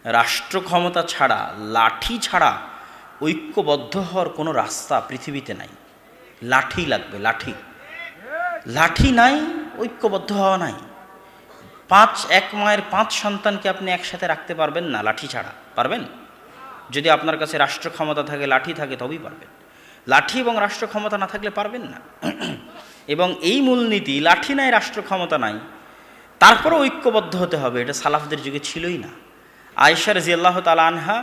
রাষ্ট্র ক্ষমতা ছাড়া, লাঠি ছাড়া ঐক্যবদ্ধ হওয়ার কোনো রাস্তা পৃথিবীতে নাই। লাঠি লাগবে, লাঠি। লাঠি নাই, ঐক্যবদ্ধ হওয়া নাই। এক মায়ের 5 সন্তানকে আপনি একসাথে রাখতে পারবেন না লাঠি ছাড়া। পারবেন? যদি আপনার কাছে রাষ্ট্র ক্ষমতা থাকে, লাঠি থাকে, তবেই পারবেন। লাঠি এবং রাষ্ট্র ক্ষমতা না থাকলে পারবেন না। এবং এই মূলনীতি, লাঠি নাই, রাষ্ট্র ক্ষমতা নাই, তারপরে ঐক্যবদ্ধ হতে হবে, এটা সালাফদের যুগে ছিলই না। আয়েশা রাদিয়াল্লাহু তাআলা আনহা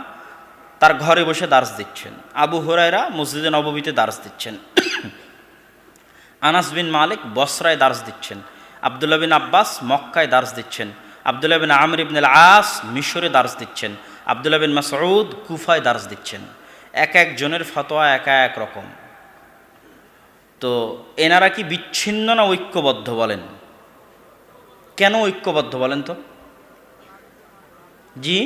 তার ঘরে বসে দার্স দিচ্ছেন, আবু হুরায়রা মসজিদে নববীতে দার্স দিচ্ছেন, আনাস বিন মালিক বসরায় দার্স দিচ্ছেন, আব্দুল্লাহ বিন আব্বাস মক্কায় দার্স দিচ্ছেন, আব্দুল্লাহ বিন আমর ইবনে আস মিশরে দার্স দিচ্ছেন, আব্দুল্লাহ বিন মাসউদ কুফায় দার্স দিচ্ছেন। এক একজনের ফতোয়া এক রকম। তো এনারা কি বিচ্ছিন্ন না ঐক্যবদ্ধ? বলেন কেন ঐক্যবদ্ধ বলেন তো? জি,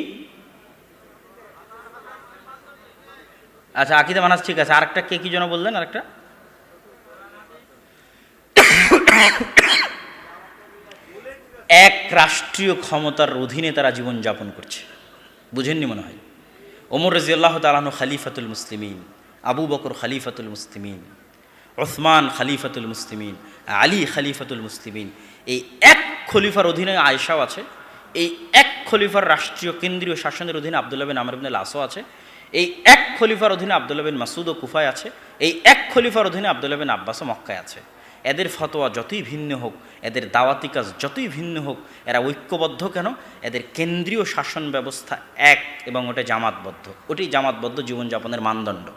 আচ্ছা, আকীদা মানাজ ঠিক আছে। আরেকটা কে কি যেন বললেন? আরেকটা এক রাষ্ট্রীয় ক্ষমতার অধীনে তারা জীবনযাপন করছে। বুঝেননি মনে হয়। ওমর রাদিয়াল্লাহু তাআলা আনহু খলিফাতুল মুসলিমিন, আবু বকর খলিফাতুল মুসলিমিন, ওসমান খলিফাতুল মুসলিমিন, আলী খলিফাতুল মুসলিমিন। এই এক খলিফার অধীনে আয়েশাও আছে। এই এক খলিফার রাষ্ট্রীয় কেন্দ্রীয় শাসনের অধীনে আব্দুল্লাহ বিন আমর ইবনে আসও আছে। এই এক খলিফার অধীনে আব্দুল্লাহ বিন মাসউদ ও কুফায় আছে। এই এক খলিফার অধীনে আব্দুল্লাহ বিন আব্বাসও মক্কায় আছে। এদের ফতোয়া যতই ভিন্ন হোক, এদের দাওয়াতি কাজ যতই ভিন্ন হোক, এরা ঐক্যবদ্ধ কেন? এদের কেন্দ্রীয় শাসন ব্যবস্থা এক, এবং ওটা জামাতবদ্ধ। ওটি জামাতবদ্ধ জীবনযাপনের মানদণ্ড।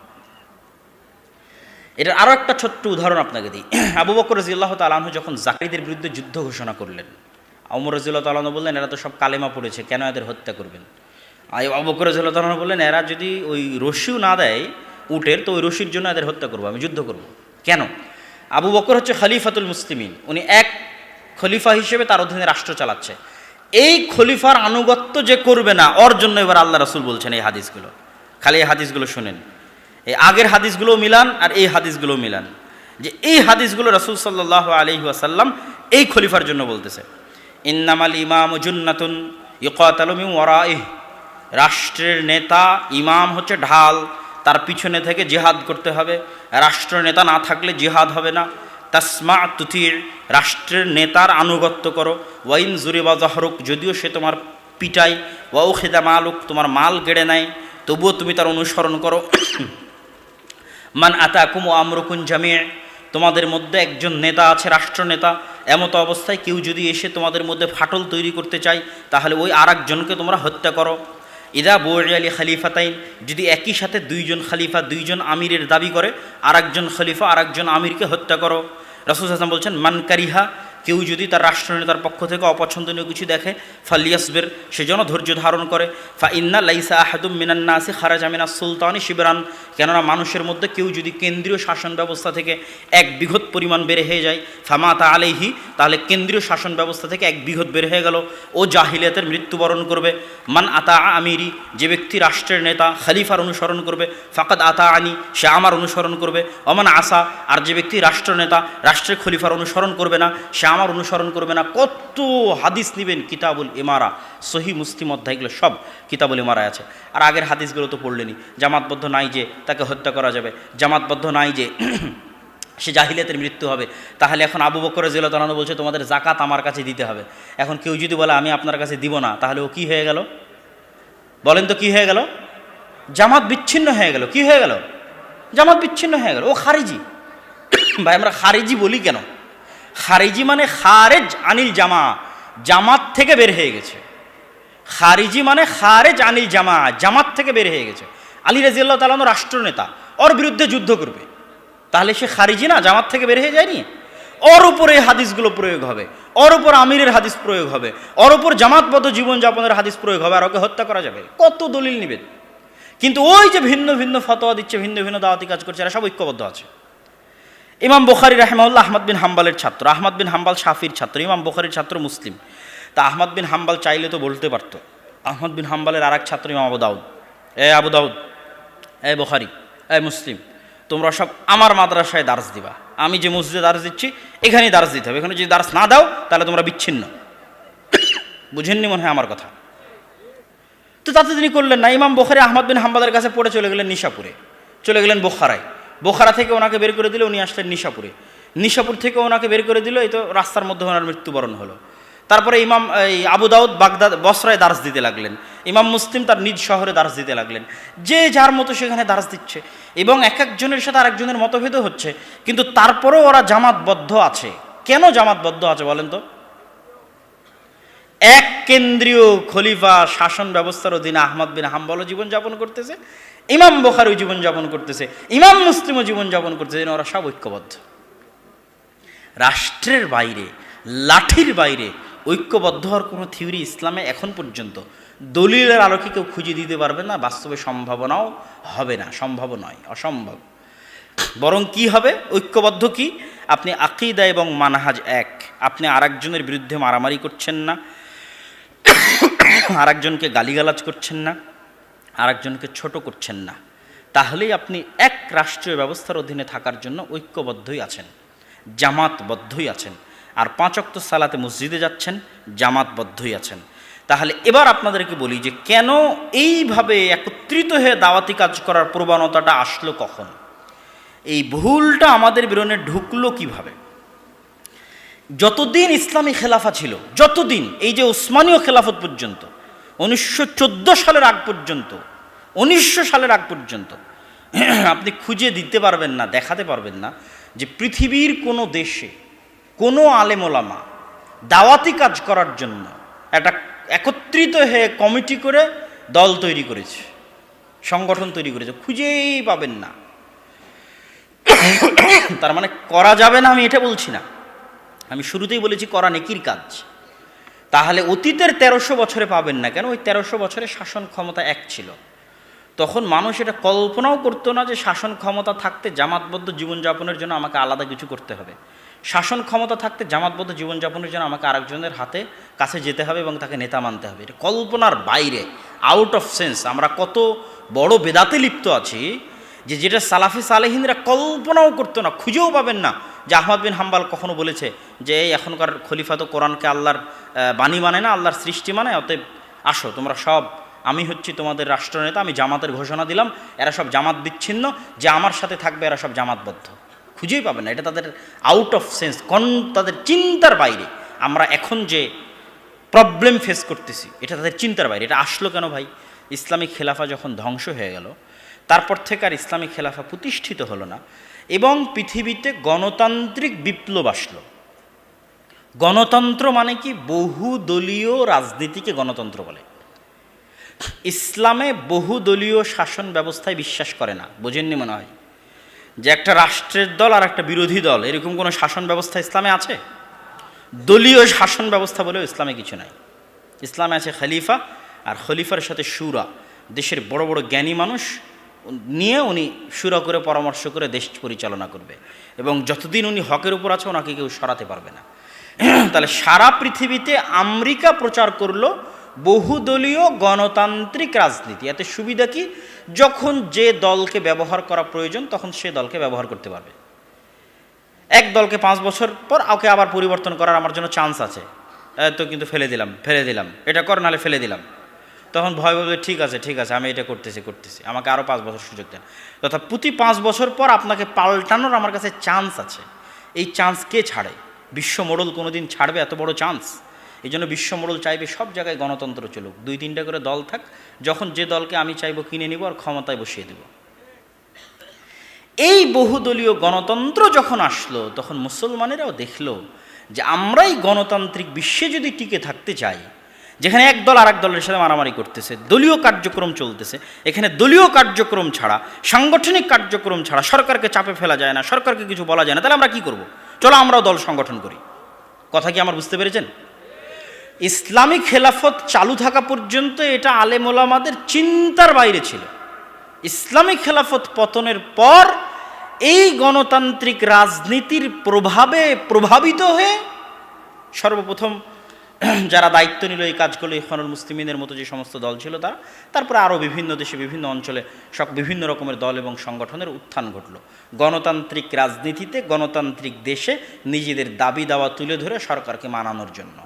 এটার আরও একটা ছোট্ট উদাহরণ আপনাকে দিই। আবু বকর রাদিয়াল্লাহু তাআলা আনহু যখন জাকারিদের বিরুদ্ধে যুদ্ধ ঘোষণা করলেন, ওমর রাদিয়াল্লাহু তাআলা আনহু বললেন, এরা তো সব কালেমা পড়েছে, কেন এদের হত্যা করবেন? আবু বকর রাদিয়াল্লাহু তাআলা আনহু বললেন, এরা যদি ওই রশিও না দেয় উটের, তো ওই রশির জন্য এদের হত্যা করবো, আমি যুদ্ধ করব। কেন? আবু বকর হচ্ছে খলিফাতুল মুসলিমিন, উনি এক খলিফা হিসেবে তার অধীনে রাষ্ট্র চালাচ্ছে। এই খলিফার আনুগত্য যে করবে না, ওর জন্য এবার আল্লাহ রাসূল বলছেন এই হাদিসগুলো। খালি এই হাদিসগুলো শুনেন, এই আগের হাদিসগুলো মিলান আর এই হাদিসগুলো মিলান, যে এই হাদিসগুলো রাসূল সাল্লাল্লাহু আলাইহি ওয়াসাল্লাম এই খলিফার জন্য বলতেছে। ইন্নামাল ইমামু জুন্নাতুন ইউকাতালু মিন ওয়ারাইহি, রাষ্ট্রের নেতা, ইমাম হচ্ছে ঢাল, তার পিছনে থেকে জিহাদ করতে হবে। রাষ্ট্রনেতা না থাকলে জিহাদ হবে না। তাসমা তুতির, রাষ্ট্রের নেতার আনুগত্য করো। ওয়াইন জুরিবা জাহরুক, যদিও সে তোমার পিটাই। ওয়াউ খিদা মালুক, তোমার মাল কেড়ে নেয়, তবুও তুমি তার অনুসরণ করো। মান আতাকুম আমরুকুন জামি', তোমাদের মধ্যে একজন নেতা আছে, রাষ্ট্রনেতা, এমতো অবস্থায় কেউ যদি এসে তোমাদের মধ্যে ফাটল তৈরি করতে চায়, তাহলে ওই আর একজনকে তোমরা হত্যা করো। ইদা বুইআলি খলিফাতাইন, যদি একই সাথে দুইজন খলিফা, দুইজন আমিরের দাবি করে, আর একজন খলিফা আর একজন আমিরকে হত্যা করো। রাসূল সাল্লাল্লাহু আলাইহি ওয়াসাল্লাম বলছেন, মান কারিহা, কেউ যদি তার রাষ্ট্রনেতার পক্ষ থেকে অপছন্দনীয় কিছু দেখে, ফালিয়াসবির, সে যেন ধৈর্য ধারণ করে। ফা ইন্না লাইসা আহাদুম মিনান নাসি খারাজা মিনাস সুলতানি শিবরান, কেননা মানুষের মধ্যে কেউ যদি কেন্দ্রীয় শাসন ব্যবস্থা থেকে 1 বিঘত পরিমাণ বের হয়ে যায়, ফামাতা আলাইহি, তাহলে কেন্দ্রীয় শাসন ব্যবস্থা থেকে 1 বিঘত বের হয়ে গেল, ও জাহিলিয়াতের মৃত্যুবরণ করবে। মান আতা আমিরি, যে ব্যক্তি রাষ্ট্রের নেতা খলিফার অনুসরণ করবে, ফাকাদ আতা আনি, সে আমার অনুসরণ করবে। অমান আসা, আর যে ব্যক্তি রাষ্ট্রনেতা রাষ্ট্রের খলিফার অনুসরণ করবে না, সে আমার অনুসরণ করবে না। কত হাদিস নেবেন, কিতাবুল ইমারা, সহিহ মুসলিম অধ্যায়গুলো সব কিতাবুল ইমারায় আছে। আর আগের হাদিসগুলো তো পড়লেনি। জামাতবদ্ধ নাই যে তাকে হত্যা করা যাবে, জামাতবদ্ধ নাই যে সে জাহিলিয়াতের মৃত্যু হবে। তাহলে এখন আবু বকর রাদিয়াল্লাহু তাআলা বলছে তোমাদের যাকাত আমার কাছে দিতে হবে। এখন কেউ যদি বলে আমি আপনার কাছে দিব না, তাহলে ও কি হয়ে গেল? বলেন তো কি হয়ে গেল? জামাত বিচ্ছিন্ন হয়ে গেল। কি হয়ে গেল? জামাত বিচ্ছিন্ন হয়ে গেল। ও খারিজি। ভাই, আমরা খারিজি বলি কেন? খারিজি মানে খারেজ আনিল জামা, জামাত থেকে বের হয়ে গেছে। খারিজি মানে খারেজ আনিল জামা, জামাত থেকে বের হয়ে গেছে। আলী রাদিয়াল্লাহু তাআলা রাষ্ট্রনেতা, ওর বিরুদ্ধে যুদ্ধ করবে, তাহলে সে খারিজি না? জামাত থেকে বের হয়ে যায়নি? ওর উপরে এই হাদিসগুলো প্রয়োগ হবে, ওর উপর আমিরের হাদিস প্রয়োগ হবে, ওর উপর জামাতবদ্ধ জীবনযাপনের হাদিস প্রয়োগ হবে, আর ওকে হত্যা করা যাবে। কত দলিল নিবেন? কিন্তু ওই যে ভিন্ন ভিন্ন ফতোয়া দিচ্ছে, ভিন্ন ভিন্ন দাওয়াতি কাজ করছে, এরা সব ঐক্যবদ্ধ আছে। ইমাম বুখারী রাহিমাহুল্লাহ আহমদ বিন হাম্বালের ছাত্র, আহমদ বিন হাম্বাল শাফির ছাত্র, ইমাম বুখারীর ছাত্র মুসলিম। তা আহমদ বিন হাম্বাল চাইলে তো বলতে পারতো। আহমদ বিন হাম্বালের আর এক ছাত্র ইমাম আবু দাউদ, আবু দাউদ, বুখারী, মুসলিম, তোমরা সব আমার মাদ্রাসায় দার্স দিবা, আমি যে মসজিদে দার্স দিচ্ছি এখানেই দার্স দিতে হবে, এখানে যদি দার্স না দাও তাহলে তোমরা বিচ্ছিন্ন। বুঝেননি মনে হয় আমার কথা? তো তাতে তিনি করলেন না। ইমাম বুখারী আহমদ বিন হাম্বলের কাছে পড়ে চলে গেলেন নিশাপুরে, চলে গেলেন বোখারায়। বোখারা থেকে ওনাকে বের করে দিল, উনি আসলেন নিশাপুরে। নিশাপুর থেকে ওনাকে বের করে দিল, এই তো রাস্তার মধ্যে ওনার মৃত্যুবরণ হলো। তারপরে ইমাম আবু দাউদ বাগদাদ বসরায় দার্স দিতে লাগলেন, ইমাম মুসলিম তার নিজ শহরে দার্স দিতে লাগলেন। যে যার মতো সেখানে দার্স দিচ্ছে এবং এক একজনের সাথে আরেকজনের মতভেদও হচ্ছে, কিন্তু তারপরেও ওরা জামাতবদ্ধ আছে। কেন জামাতবদ্ধ আছে বলেন তো? এক কেন্দ্রীয় খলিফা শাসন ব্যবস্থার অধীনে আহমদ বিন হাম্বলও জীবনযাপন করতেছে, ইমাম বুখারীও জীবনযাপন করতেছে, ইমাম মুসলিমও জীবনযাপন করতেছে। ওরা সব ঐক্যবদ্ধ। রাষ্ট্রের বাইরে, লাঠির বাইরে ঐক্যবদ্ধ হওয়ার কোনো থিওরি ইসলামে এখন পর্যন্ত দলিলের আলোকে কেউ খুঁজে দিতে পারবে না, বাস্তবে সম্ভাবনাও হবে না, সম্ভব নয়, অসম্ভব। বরং কি হবে? ঐক্যবদ্ধ কি? আপনি আকীদা এবং মানহাজ এক, আপনি আরেকজনের বিরুদ্ধে মারামারি করছেন না, আরেকজনকে গালিগালাজ করছেন না, আরেকজনকে ছোট করছেন না, তাহলেই আপনি এক রাষ্ট্রীয় ব্যবস্থার অধীনে থাকার জন্য ঐক্যবদ্ধই আছেন, জামাতবদ্ধই আছেন। আর 5 ওয়াক্ত সালাতে মসজিদে যাচ্ছেন, জামাতবদ্ধই আছেন। তাহলে এবার আপনাদেরকে বলি যে কেন এইভাবে একত্রিত হয়ে দাওয়াতি কাজ করার প্রবণতাটা আসলো কখন? এই ভুলটা আমাদের বিরনে ঢুকলো কিভাবে? যতদিন ইসলামী খেলাফা ছিল, যতদিন, এই যে ওসমানীয় খেলাফত পর্যন্ত, 1914 সালের আগ পর্যন্ত, 1900 সালের আগ পর্যন্ত আপনি খুঁজে দিতে পারবেন না, দেখাতে পারবেন না যে পৃথিবীর কোনো দেশে কোনো আলেম ওলামা দাওয়াতি কাজ করার জন্য একটা একত্রিত হয়ে কমিটি করে দল তৈরি করেছে, সংগঠন তৈরি করেছে, খুঁজেই পাবেন না। তার মানে করা যাবে না আমি এটা বলছি না, আমি শুরুতেই বলেছি করা নেকির কাজ। তাহলে অতীতের 1300 বছরে পাবেন না কেন? ওই 1300 বছরে শাসন ক্ষমতা এক ছিল। তখন মানুষ এটা কল্পনাও করতো না যে শাসন ক্ষমতা থাকতে জামাতবদ্ধ জীবনযাপনের জন্য আমাকে আলাদা কিছু করতে হবে, শাসন ক্ষমতা থাকতে জামাতবদ্ধ জীবনযাপনের জন্য আমাকে আরেকজনের হাতে কাছে যেতে হবে এবং তাকে নেতা মানতে হবে। এটা কল্পনার বাইরে, আউট অফ সেন্স। আমরা কত বড় বেদাতে লিপ্ত আছি যে যেটা সালাফি সালেহিনরা কল্পনাও করতো না, খুঁজেও পাবেন না যে আহমদ বিন হাম্বল কখনো বলেছে যে এই এখনকার খলিফা তো কোরআনকে আল্লাহর বাণী মানে না, আল্লাহর সৃষ্টি মানে, অতএব আসো তোমরা সব, আমি হচ্ছি তোমাদের রাষ্ট্রনেতা, আমি জামাতের ঘোষণা দিলাম, এরা সব জামাত বিচ্ছিন্ন, যে আমার সাথে থাকবে এরা সব জামাতবদ্ধ। খুঁজেই পাবেন না, এটা তাদের আউট অফ সেন্স, তাদের চিন্তার বাইরে। আমরা এখন যে প্রবলেম ফেস করতেছি এটা তাদের চিন্তার বাইরে। এটা আসলো কেন ভাই? ইসলামিক খেলাফা যখন ধ্বংস হয়ে গেল, তারপর থেকে আর ইসলামিক খেলাফা প্রতিষ্ঠিত হলো না এবং পৃথিবীতে গণতান্ত্রিক বিপ্লব আসলো। গণতন্ত্র মানে কি? বহুদলীয় রাজনীতিকে গণতন্ত্র বলে। ইসলামে বহুদলীয় শাসন ব্যবস্থায় বিশ্বাস করে না। বোঝেননি মনে হয় যে একটা রাষ্ট্রের দল আর একটা বিরোধী দল, এরকম কোনো শাসন ব্যবস্থা ইসলামে আছে? দলীয় শাসন ব্যবস্থা বলেও ইসলামে কিছু নাই। ইসলামে আছে খলিফা, আর খলিফার সাথে শুরা, দেশের বড় বড় জ্ঞানী মানুষ নিয়ে উনি শুরা করে পরামর্শ করে দেশ পরিচালনা করবে, এবং যতদিন উনি হকের উপর আছে ওনাকে কেউ সরাতে পারবে না। তাহলে সারা পৃথিবীতে আমেরিকা প্রচার করলো বহুদলীয় গণতান্ত্রিক রাজনীতি। এতে সুবিধা কি? যখন যে দলকে ব্যবহার করা প্রয়োজন তখন সে দলকে ব্যবহার করতে পারবে। এক দলকে 5 বছর পর ওকে আবার পরিবর্তন করার আমার জন্য চান্স আছে, তো কিন্তু ফেলে দিলাম, এটা কর নাহলে ফেলে দিলাম। তখন ভয় বলবে ঠিক আছে আমি এটা করতেছি, আমাকে আরও 5 বছর সুযোগ দেন। তথা প্রতি 5 বছর পর আপনাকে পাল্টানোর আমার কাছে চান্স আছে। এই চান্স কে ছাড়ে? বিশ্ব মোড়ল কোনোদিন ছাড়বে এত বড় চান্স? এই জন্য বিশ্ব মোড়ল চাইবে সব জায়গায় গণতন্ত্র চলুক, 2-3টা করে দল থাক, যখন যে দলকে আমি চাইবো কিনে নিব আর ক্ষমতায় বসিয়ে দেব। এই বহুদলীয় গণতন্ত্র যখন আসলো তখন মুসলমানেরাও দেখলো যে আমরাই গণতান্ত্রিক বিশ্বে যদি টিকে থাকতে চাই, যেখানে এক দল আর এক দলের সাথে মারামারি করতেছে, দলীয় কার্যক্রম চলতেছে, এখানে দলীয় কার্যক্রম ছাড়া, সাংগঠনিক কার্যক্রম ছাড়া সরকারকে চাপে ফেলা যায় না, সরকারকে কিছু বলা যায় না, তাহলে আমরা কি করব? চলো আমরাও দল সংগঠন করি। কথা কি আমার বুঝতে পেরেছেন? ইসলামিক খেলাফত চালু থাকা পর্যন্ত এটা আলেম ওলামাদের চিন্তার বাইরে ছিল। ইসলামিক খেলাফত পতনের পর এই গণতান্ত্রিক রাজনীতির প্রভাবে প্রভাবিত হয়ে সর্বপ্রথম যারা দায়িত্ব নিল এই কাজ করলো, ইখওয়ানুল মুসলিমিনের মতো যে সমস্ত দল ছিল তারা, তারপরে আরও বিভিন্ন দেশে বিভিন্ন অঞ্চলে বিভিন্ন রকমের দল এবং সংগঠনের উত্থান ঘটলো। গণতান্ত্রিক রাজনীতিতে, গণতান্ত্রিক দেশে নিজেদের দাবি দাওয়া তুলে ধরে সরকারকে মানানোর জন্য।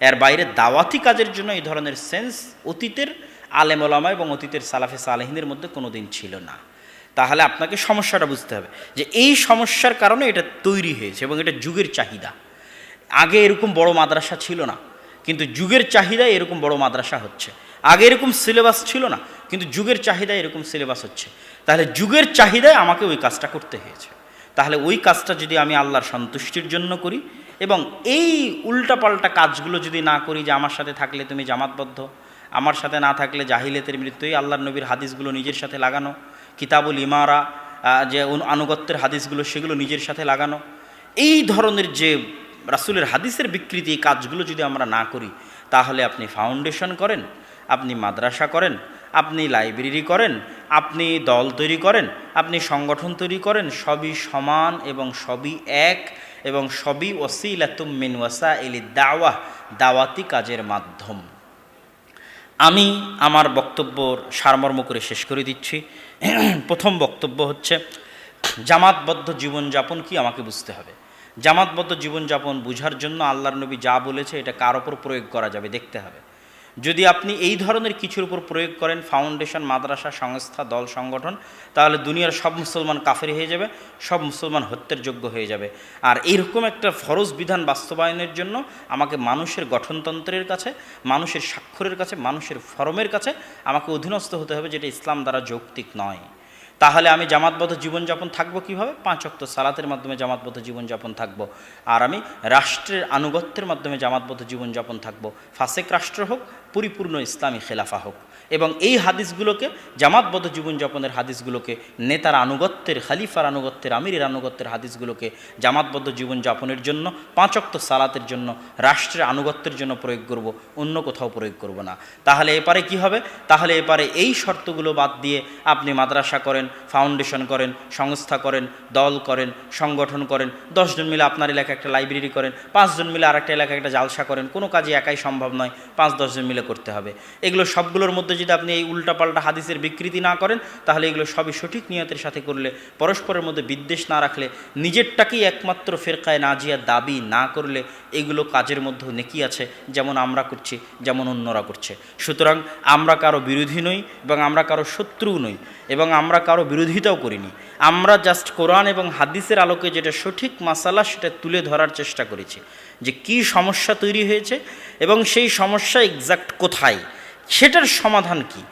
এর বাইরে দাওয়াতি কাজের জন্য এই ধরনের সেন্স অতীতের আলেম ওলামা এবং অতীতের সালাফে সালেহিনদের মধ্যে কোনো দিন ছিল না। তাহলে আপনাকে সমস্যাটা বুঝতে হবে যে এই সমস্যার কারণে এটা তৈরি হয়েছে এবং এটা যুগের চাহিদা। আগে এরকম বড় মাদ্রাসা ছিল না, কিন্তু যুগের চাহিদায় এরকম বড় মাদ্রাসা হচ্ছে। আগে এরকম সিলেবাস ছিল না, কিন্তু যুগের চাহিদায় এরকম সিলেবাস হচ্ছে। তাহলে যুগের চাহিদায় আমাকে ওই কাজটা করতে হয়েছে। তাহলে ওই কাজটা যদি আমি আল্লাহর সন্তুষ্টির জন্য করি এবং এই উল্টাপাল্টা কাজগুলো যদি না করি, যে আমার সাথে থাকলে তুমি জামাতবদ্ধ, আমার সাথে না থাকলে জাহিলিয়াতের মৃত্যুই, আল্লাহর নবীর হাদিসগুলো নিজের সাথে লাগানো, কিতাবুল ইমারা যে আনুগত্যের হাদিসগুলো সেগুলো নিজের সাথে লাগানো, এই ধরনের যে রাসূলের হাদিসের বিকৃতি কাজগুলো যদি আমরা না করি, তাহলে আপনি ফাউন্ডেশন করেন, আপনি মাদ্রাসা করেন, আপনি লাইব্রেরি করেন, আপনি দল তৈরি করেন, আপনি সংগঠন তৈরি করেন, সবই সমান এবং সবই এক এবং সবই ওয়াসিলাতুম মিন ওয়াসাইলিদ দাওয়াহ, দাওয়াতি কাজের মাধ্যম। আমি আমার বক্তব্যর সারমর্ম করে শেষ করে দিচ্ছি। প্রথম বক্তব্য হচ্ছে জামাতবদ্ধ জীবনযাপন কি আমাকে বুঝতে হবে। জামাতবদ্ধ জীবনযাপন বুঝার জন্য আল্লাহর নবী যা বলেছে এটা কার ওপর প্রয়োগ করা যাবে দেখতে হবে। যদি আপনি এই ধরনের কিছুর উপর প্রয়োগ করেন, ফাউন্ডেশন, মাদ্রাসা, সংস্থা, দল, সংগঠন, তাহলে দুনিয়ার সব মুসলমান কাফের হয়ে যাবে, সব মুসলমান হত্যার যোগ্য হয়ে যাবে। আর এইরকম একটা ফরজ বিধান বাস্তবায়নের জন্য আমাকে মানুষের গঠনতন্ত্রের কাছে, মানুষের স্বাক্ষরের কাছে, মানুষের ফরমের কাছে আমাকে অধীনস্থ হতে হবে, যেটা ইসলাম দ্বারা যৌক্তিক নয়। তাহলে আমি জামাতবদ্ধ জীবনযাপন থাকবো কীভাবে? 5 ওয়াক্ত সালাতের মাধ্যমে জামাতবদ্ধ জীবনযাপন থাকবো। আর আমি রাষ্ট্রের আনুগত্যের মাধ্যমে জামাতবদ্ধ জীবনযাপন থাকবো, ফাসেক রাষ্ট্র হোক, পরিপূর্ণ ইসলামী খেলাফা হোক। এবং এই হাদিসগুলোকে, জামাতবদ্ধ জীবনযাপনের হাদিসগুলোকে, নেতার আনুগত্যের, খালিফার আনুগত্যের, আমিরের আনুগত্যের হাদিসগুলোকে জামাতবদ্ধ জীবনযাপনের জন্য, 5 ওয়াক্ত সালাতের জন্য, রাষ্ট্রের আনুগত্যের জন্য প্রয়োগ করব, অন্য কোথাও প্রয়োগ করব না। তাহলে এপারে কি হবে? তাহলে এপারে এই শর্তগুলো বাদ দিয়ে আপনি মাদ্রাসা করেন, ফাউন্ডেশন করেন, সংস্থা করেন, দল করেন, সংগঠন করেন, 10 জন মিলে আপনার এলাকায় একটা লাইব্রেরি করেন, 5 জন মিলে আরেকটা এলাকায় একটা জালসা করেন। কোনো কাজই একাই সম্ভব নয়, 5-10 জন মিলে করতে হবে। এগুলো সবগুলোর মধ্যে যদি আপনি এই উল্টাপাল্টা হাদিসের বিকৃতি না করেন, তাহলে এগুলো সবই সঠিক নিয়তের সাথে করলে, পরস্পরের মধ্যে বিদ্বেষ না রাখলে, নিজেরটাকেই একমাত্র ফেরকায় নাজিয়া দাবি না করলে, এগুলো কাজের মধ্যে নেকি আছে, যেমন আমরা করছি, যেমন অন্যরা করছে। সুতরাং আমরা কারো বিরোধী নই এবং আমরা কারো শত্রু নই এবং আমরা কারো বিরোধিতাও করিনি। আমরা জাস্ট কোরআন এবং হাদিসের আলোকে যেটা সঠিক মাসালা সেটা তুলে ধরার চেষ্টা করেছি, যে কি সমস্যা তৈরি হয়েছে এবং সেই সমস্যা এক্সাক্ট কোথায়, সেটার সমাধান কি।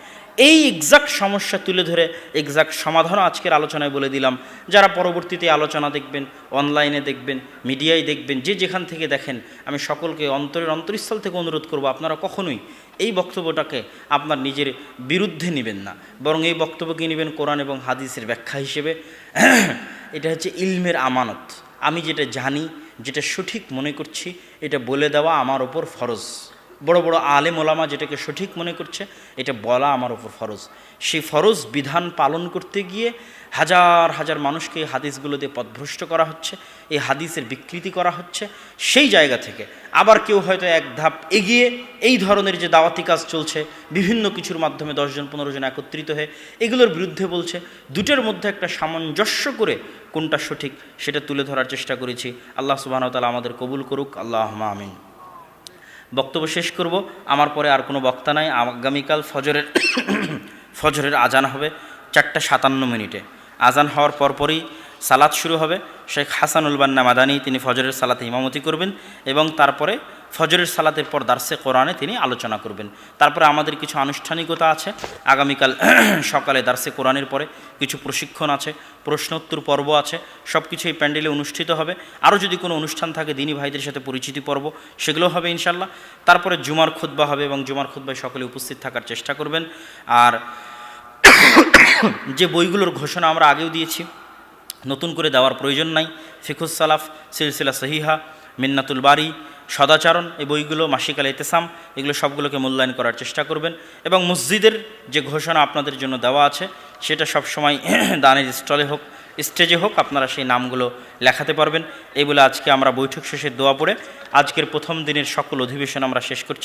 এই এক্সাক্ট সমস্যা তুলে ধরে এক্সাক্ট সমাধানও আজকের আলোচনায় বলে দিলাম। যারা পরবর্তীতে আলোচনা দেখবেন, অনলাইনে দেখবেন, মিডিয়ায় দেখবেন, যে যেখান থেকে দেখেন, আমি সকলকে অন্তরের অন্তরস্থল থেকে অনুরোধ করব, আপনারা কখনোই এই বক্তব্যটাকে আপনার নিজের বিরুদ্ধে নেবেন না, বরং এই বক্তব্যকে নেবেন কোরআন এবং হাদিসের ব্যাখ্যা হিসেবে। এটা হচ্ছে ইলমের আমানত। আমি যেটা জানি, যেটা সঠিক মনে করছি, এটা বলে দেওয়া আমার ওপর ফরজ। বড় বড় আলেম ওলামা যেটাকে সঠিক মনে করছে, এটা বলা আমার ওপর ফরজ। সেই ফরজ বিধান পালন করতে গিয়ে হাজার হাজার মানুষকে এই হাদিসগুলো দিয়ে পথভ্রষ্ট করা হচ্ছে, এই হাদিসের বিকৃতি করা হচ্ছে। সেই জায়গা থেকে আবার কেউ হয়তো এক ধাপ এগিয়ে এই ধরনের যে দাওয়াতি কাজ চলছে, বিভিন্ন কিছুর মাধ্যমে 10 জন 15 জন একত্রিত হয়ে এগুলোর বিরুদ্ধে বলছে। দুটোর মধ্যে একটা সামঞ্জস্য করে কোনটা সঠিক সেটা তুলে ধরার চেষ্টা করেছি। আল্লাহ সুবহানাহু ওয়া তাআলা আমাদের কবুল করুক, আল্লাহুম্মা আমিন। বক্তব্য শেষ করব, আমার পরে আর কোনো বক্তা নাই। আগামীকাল ফজরের আজান হবে 4:57 আজান হওয়ার পরপরই সালাত শুরু হবে। শেখ হাসানুল বান্না মাদানী তিনি ফজরের সালাতে ইমামতি করবেন এবং তারপরে ফজরের সালাতের পর দার্সে কোরআনে তিনি আলোচনা করবেন। তারপরে আমাদের কিছু আনুষ্ঠানিকতা আছে। আগামীকাল সকালে দার্সে কোরআনের পরে কিছু প্রশিক্ষণ আছে, প্রশ্নোত্তর পর্ব আছে, সব কিছু এই প্যান্ডেলে অনুষ্ঠিত হবে। আরও যদি কোনো অনুষ্ঠান থাকে দিনী ভাইদের সাথে পরিচিতি পর্ব, সেগুলো হবে ইনশাল্লাহ। তারপরে জুমার খুতবা হবে এবং জুমার খুতবায় সকলে উপস্থিত থাকার চেষ্টা করবেন। আর যে বইগুলোর ঘোষণা আমরা আগেও দিয়েছি, নতুন করে দেওয়ার প্রয়োজন নাই। ফিকুস সালাফ, সিলসিলা সহিহা, মিন্নাতুল বারি, সদাচরণ, এই বইগুলো, মাসিক আল ইতিসাম, এগুলো সবগুলোকে মূল্যায়ন করার চেষ্টা করবেন। এবং মসজিদের যে ঘোষণা আপনাদের জন্য দেওয়া আছে, সেটা সবসময় দানের স্টেজে হোক আপনারা সেই নামগুলো লেখাতে পারবেন। এই বলে আজকে আমরা বৈঠক শেষে দোয়া পড়ে আজকের প্রথম দিনের সকল অধিবেশন আমরা শেষ করছি।